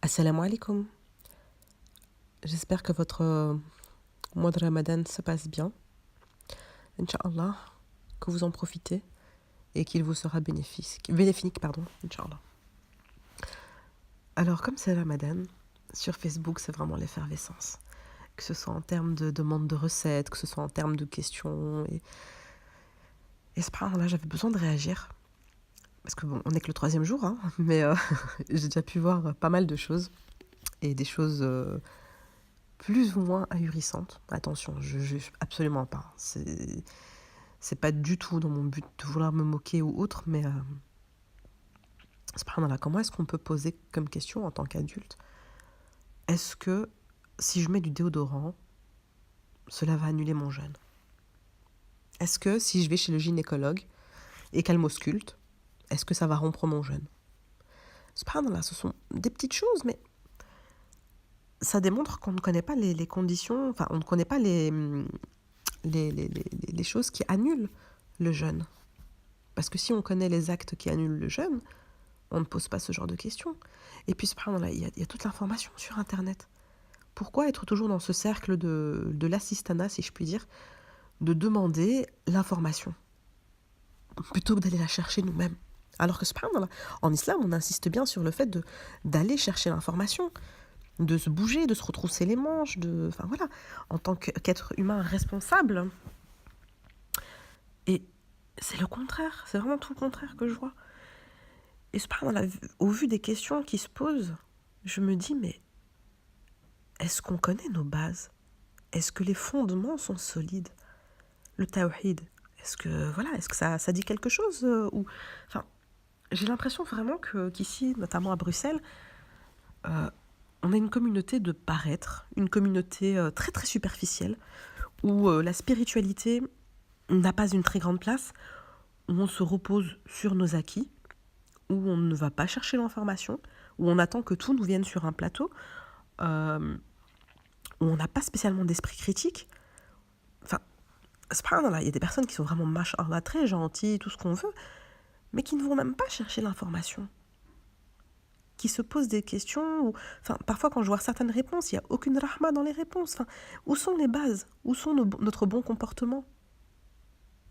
Assalamu alaikum. J'espère que votre mois de Ramadan se passe bien. Inch'Allah, que vous en profitez et qu'il vous sera bénéfique, Inch'Allah. Alors, comme c'est Ramadan, sur Facebook, c'est vraiment l'effervescence. Que ce soit en termes de demande de recettes, que ce soit en termes de questions. Et subhanallah, j'avais besoin de réagir. Parce que bon, on n'est que le 3e jour, hein, mais j'ai déjà pu voir pas mal de choses. Et des choses plus ou moins ahurissantes. Attention, je juge absolument pas. C'est pas du tout dans mon but de vouloir me moquer ou autre, mais subhanallah, comment est-ce qu'on peut poser comme question en tant qu'adulte? Est-ce que si je mets du déodorant, cela va annuler mon jeûne? Est-ce que si je vais chez le gynécologue et qu'elle m'ausculte, est-ce que ça va rompre mon jeûne? Subhanallah, ce sont des petites choses, mais ça démontre qu'on ne connaît pas les conditions, enfin, on ne connaît pas les choses qui annulent le jeûne. Parce que si on connaît les actes qui annulent le jeûne, on ne pose pas ce genre de questions. Et puis, subhanallah, il y a toute l'information sur Internet. Pourquoi être toujours dans ce cercle de l'assistanat, si je puis dire, de demander l'information, plutôt que d'aller la chercher nous-mêmes? Alors que, subhanallah, en islam, on insiste bien sur le fait d'aller chercher l'information, de se bouger, de se retrousser les manches, enfin voilà, en tant qu'être humain responsable. Et c'est le contraire, c'est vraiment tout le contraire que je vois. Et subhanallah, au vu des questions qui se posent, je me dis, mais est-ce qu'on connaît nos bases? Est-ce que les fondements sont solides? Le tawhid, est-ce que ça dit quelque chose enfin, j'ai l'impression vraiment qu'ici, notamment à Bruxelles, on a une communauté de paraître, une communauté très très superficielle, où la spiritualité n'a pas une très grande place, où on se repose sur nos acquis, où on ne va pas chercher l'information, où on attend que tout nous vienne sur un plateau, où on n'a pas spécialement d'esprit critique. Enfin, subhanallah, il y a des personnes qui sont vraiment mashallah, très gentilles, tout ce qu'on veut, mais qui ne vont même pas chercher l'information, qui se posent des questions. Enfin, parfois, quand je vois certaines réponses, il n'y a aucune rahma dans les réponses. Enfin, où sont les bases? Où sont notre bon comportement?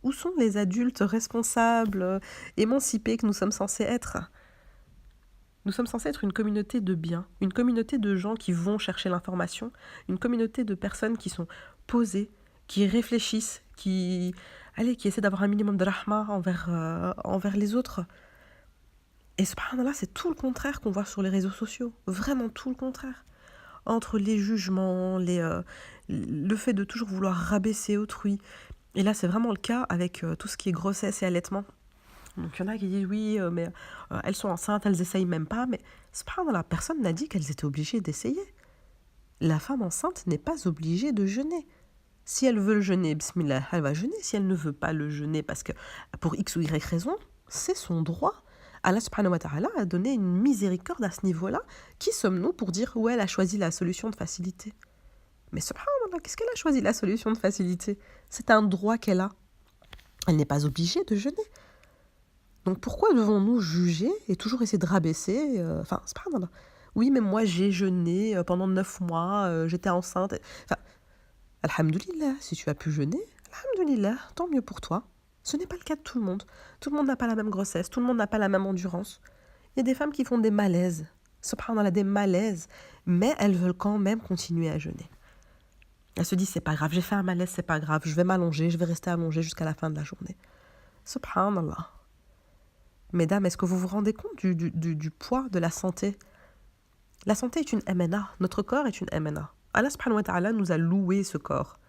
Où sont les adultes responsables, émancipés que nous sommes censés être? Nous sommes censés être une communauté de biens, une communauté de gens qui vont chercher l'information, une communauté de personnes qui sont posées, qui réfléchissent, qui essaient d'avoir un minimum de rahma envers les autres. Et subhanallah, c'est tout le contraire qu'on voit sur les réseaux sociaux. Vraiment tout le contraire. Entre les jugements, le fait de toujours vouloir rabaisser autrui. Et là, c'est vraiment le cas avec tout ce qui est grossesse et allaitement. Donc il y en a qui disent oui, mais elles sont enceintes, elles essayent même pas. Mais subhanallah, personne n'a dit qu'elles étaient obligées d'essayer. La femme enceinte n'est pas obligée de jeûner. Si elle veut le jeûner, bismillah, elle va jeûner. Si elle ne veut pas le jeûner parce que pour X ou Y raison, c'est son droit. Allah subhanahu wa ta'ala a donné une miséricorde à ce niveau-là. Qui sommes-nous pour dire ouais, elle a choisi la solution de facilité? Mais subhanallah, qu'est-ce qu'elle a choisi la solution de facilité? C'est un droit qu'elle a. Elle n'est pas obligée de jeûner. Donc pourquoi devons-nous juger et toujours essayer de rabaisser enfin, subhanallah. Oui, mais moi j'ai jeûné pendant 9 mois, j'étais enceinte. Enfin, alhamdoulilah, si tu as pu jeûner, alhamdoulilah, tant mieux pour toi. Ce n'est pas le cas de tout le monde. Tout le monde n'a pas la même grossesse, tout le monde n'a pas la même endurance. Il y a des femmes qui font des malaises, subhanallah, des malaises, mais elles veulent quand même continuer à jeûner. Elles se disent, c'est pas grave, j'ai fait un malaise, c'est pas grave, je vais m'allonger, je vais rester allongée jusqu'à la fin de la journée. Subhanallah. Mesdames, est-ce que vous vous rendez compte du poids de la santé? La santé est une MNA, notre corps est une MNA. Allah subhanahu wa ta'ala nous a loué ce corps.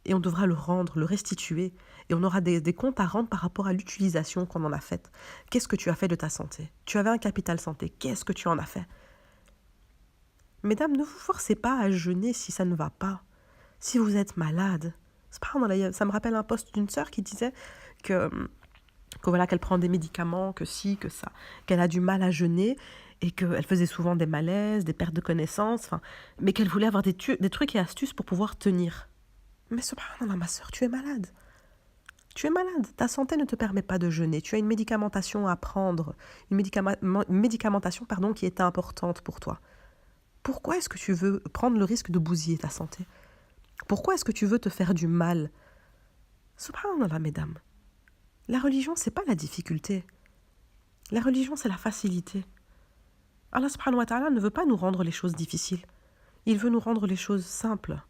Et on devra le rendre, le restituer. Et on aura des comptes à rendre par rapport à l'utilisation qu'on en a faite. Qu'est-ce que tu as fait de ta santé? Tu avais un capital santé, qu'est-ce que tu en as fait? Mesdames, ne vous forcez pas à jeûner si ça ne va pas. Si vous êtes malade. Ça me rappelle un post d'une sœur qui disait que voilà, qu'elle prend des médicaments, que si, que ça, qu'elle a du mal à jeûner et qu'elle faisait souvent des malaises, des pertes de connaissances, mais qu'elle voulait avoir des trucs et astuces pour pouvoir tenir. Mais subhanallah, ma sœur, tu es malade. Tu es malade, ta santé ne te permet pas de jeûner, tu as une médicamentation à prendre, une médicamentation qui est importante pour toi. Pourquoi est-ce que tu veux prendre le risque de bousiller ta santé? Pourquoi est-ce que tu veux te faire du mal? Subhanallah, mesdames. La religion, c'est pas la difficulté. La religion, c'est la facilité. Allah subhanahu wa ta'ala ne veut pas nous rendre les choses difficiles. Il veut nous rendre les choses simples.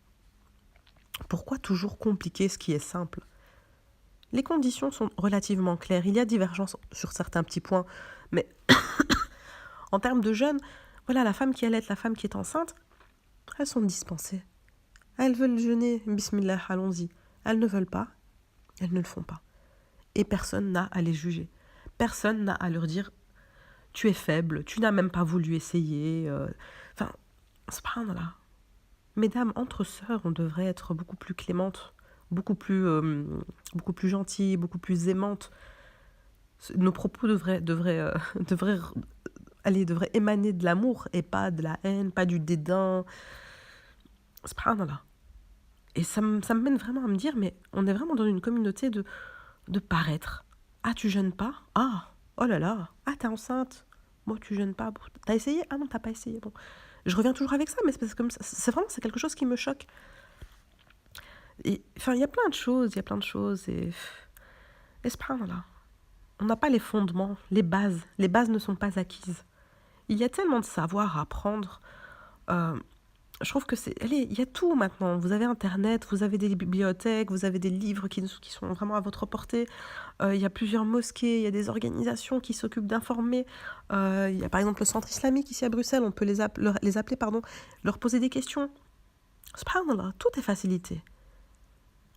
Pourquoi toujours compliquer ce qui est simple? Les conditions sont relativement claires. Il y a divergence sur certains petits points. Mais en termes de jeûne, voilà, la femme qui allait, la femme qui est enceinte, elles sont dispensées. Elles veulent jeûner, bismillah, allons-y. Elles ne veulent pas, elles ne le font pas. Et personne n'a à les juger. Personne n'a à leur dire « tu es faible, tu n'as même pas voulu essayer ». Enfin, subhanallah. Mesdames, entre sœurs, on devrait être beaucoup plus clémentes, beaucoup plus gentilles, beaucoup plus aimantes. Nos propos devraient émaner de l'amour et pas de la haine, pas du dédain. Subhanallah. Et ça me mène vraiment à me dire, mais on est vraiment dans une communauté de paraître. Ah, tu jeûnes pas? Ah, oh là là. Ah, t'es enceinte? Bon, tu jeûnes pas. T'as essayé? Ah non, t'as pas essayé. Bon. Je reviens toujours avec ça, mais c'est parce que c'est quelque chose qui me choque. Et enfin, il y a plein de choses, et subhanallah. On n'a pas les fondements, les bases. Les bases ne sont pas acquises. Il y a tellement de savoir à apprendre. Je trouve que il y a tout maintenant. Vous avez Internet, vous avez des bibliothèques, vous avez des livres qui sont vraiment à votre portée. Il y a plusieurs mosquées, il y a des organisations qui s'occupent d'informer. Il y a par exemple le centre islamique ici à Bruxelles, on peut les appeler, leur poser des questions. Subhanallah, tout est facilité.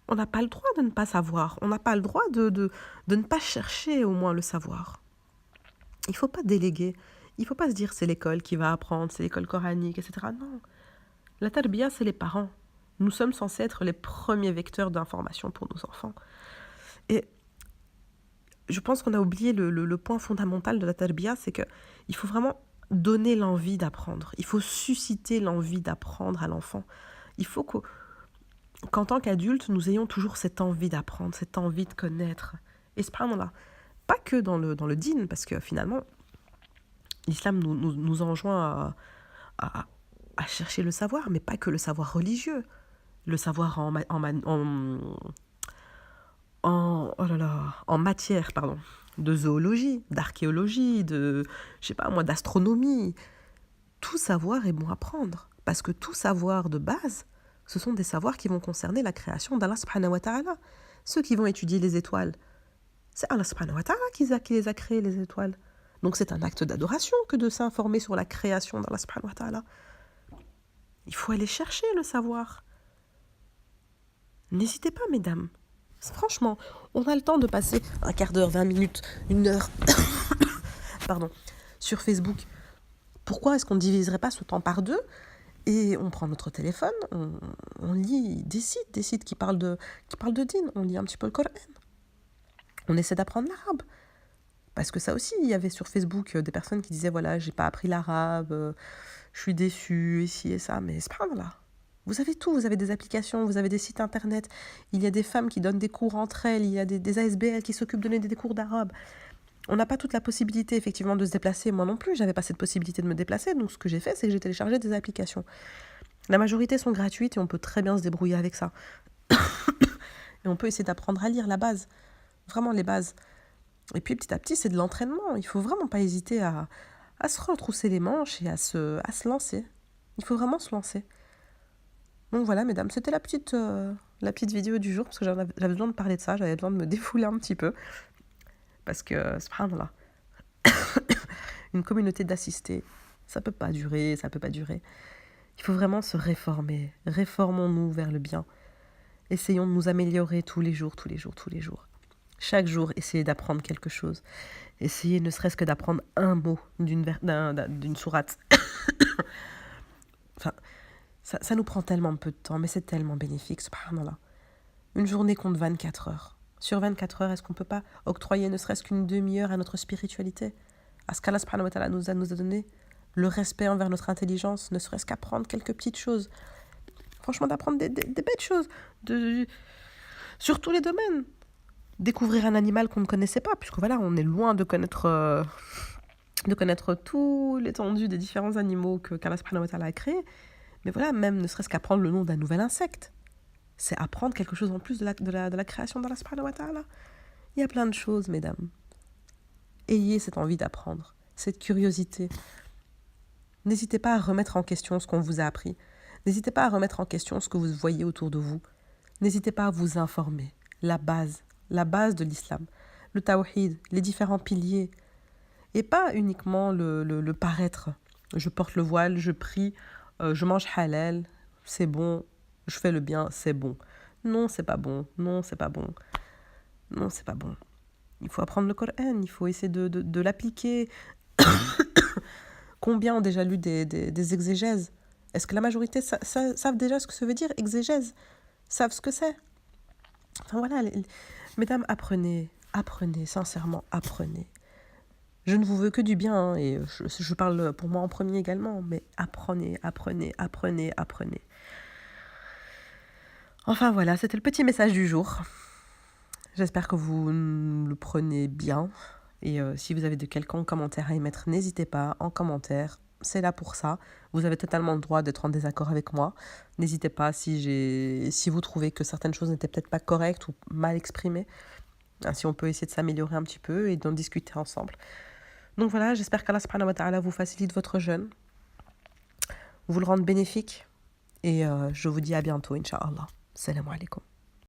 On n'a pas le droit de ne pas savoir. On n'a pas le droit de ne pas chercher au moins le savoir. Il ne faut pas déléguer. Il ne faut pas se dire c'est l'école qui va apprendre, c'est l'école coranique, etc. Non. La tarbiya, c'est les parents. Nous sommes censés être les premiers vecteurs d'information pour nos enfants. Et je pense qu'on a oublié le point fondamental de la tarbiya, c'est qu'il faut vraiment donner l'envie d'apprendre. Il faut susciter l'envie d'apprendre à l'enfant. Il faut qu'en tant qu'adulte, nous ayons toujours cette envie d'apprendre, cette envie de connaître. Et subhanallah, pas que dans le din, parce que finalement, l'islam nous enjoint à chercher le savoir, mais pas que le savoir religieux, le savoir en matière, de zoologie, d'archéologie, d'astronomie. Tout savoir est bon à prendre, parce que tout savoir de base, ce sont des savoirs qui vont concerner la création d'Allah subhanahu wa ta'ala. Ceux qui vont étudier les étoiles, c'est Allah subhanahu wa ta'ala qui les a créés, les étoiles. Donc c'est un acte d'adoration que de s'informer sur la création d'Allah subhanahu wa ta'ala. Il faut aller chercher le savoir. N'hésitez pas, mesdames. Franchement, on a le temps de passer un quart d'heure, 20 minutes, 1 heure sur Facebook. Pourquoi est-ce qu'on ne diviserait pas ce temps par 2 et on prend notre téléphone, on lit des sites qui parlent de din, on lit un petit peu le Coran. On essaie d'apprendre l'arabe. Parce que ça aussi, il y avait sur Facebook des personnes qui disaient, voilà, j'ai pas appris l'arabe, je suis déçue, ici et ça, mais c'est pas grave là. Vous avez tout, vous avez des applications, vous avez des sites internet, il y a des femmes qui donnent des cours entre elles, il y a des ASBL qui s'occupent de donner des cours d'arabe. On n'a pas toute la possibilité, effectivement, de se déplacer. Moi non plus, j'avais pas cette possibilité de me déplacer, donc ce que j'ai fait, c'est que j'ai téléchargé des applications. La majorité sont gratuites et on peut très bien se débrouiller avec ça. Et on peut essayer d'apprendre à lire la base, vraiment les bases. Et puis petit à petit, c'est de l'entraînement. Il faut vraiment pas hésiter à se retrousser les manches et à se lancer. Il faut vraiment se lancer. Donc voilà, mesdames, c'était la petite vidéo du jour, parce que j'avais besoin de parler de ça, j'avais besoin de me défouler un petit peu. Parce que, subhanallah, une communauté d'assistés, ça peut pas durer. Il faut vraiment se réformer. Réformons-nous vers le bien. Essayons de nous améliorer tous les jours. Chaque jour, essayez d'apprendre quelque chose. Essayez ne serait-ce que d'apprendre un mot d'une sourate. Enfin, ça nous prend tellement peu de temps, mais c'est tellement bénéfique, subhanallah. Une journée compte 24 heures. Sur 24 heures, est-ce qu'on ne peut pas octroyer ne serait-ce qu'une demi-heure à notre spiritualité, à ce qu'Allah subhanahu wa ta'ala nous a donné, le respect envers notre intelligence, ne serait-ce qu'apprendre quelques petites choses. Franchement, d'apprendre des belles choses, sur tous les domaines. Découvrir un animal qu'on ne connaissait pas, puisque voilà, on est loin de connaître de connaître tout l'étendue des différents animaux qu'Allah subhanahu wa ta'ala a créés. Mais voilà, même ne serait-ce qu'apprendre le nom d'un nouvel insecte. C'est apprendre quelque chose en plus de la création d'Allah subhanahu wa ta'ala. Il y a plein de choses, mesdames. Ayez cette envie d'apprendre, cette curiosité. N'hésitez pas à remettre en question ce qu'on vous a appris. N'hésitez pas à remettre en question ce que vous voyez autour de vous. N'hésitez pas à vous informer. La base de l'islam, le tawhid, les différents piliers. Et pas uniquement le paraître. Je porte le voile, je prie, je mange halal, c'est bon, je fais le bien, c'est bon. Non, c'est pas bon. Non, c'est pas bon. Non, c'est pas bon. Il faut apprendre le Coran, il faut essayer de l'appliquer. Combien ont déjà lu des exégèses? Est-ce que la majorité savent déjà ce que ça veut dire, exégèse? Savent ce que c'est? Enfin voilà, mesdames, apprenez, sincèrement, apprenez. Je ne vous veux que du bien, hein, et je parle pour moi en premier également, mais apprenez. Enfin voilà, c'était le petit message du jour. J'espère que vous le prenez bien. Et si vous avez de quelconques commentaires à émettre, n'hésitez pas en commentaire. C'est là pour ça. Vous avez totalement le droit d'être en désaccord avec moi. N'hésitez pas si vous trouvez que certaines choses n'étaient peut-être pas correctes ou mal exprimées. Ainsi, on peut essayer de s'améliorer un petit peu et d'en discuter ensemble. Donc voilà, j'espère qu'Allah subhanahu wa ta'ala vous facilite votre jeûne, vous le rende bénéfique. Et je vous dis à bientôt, Inch'Allah. Salam alaikum.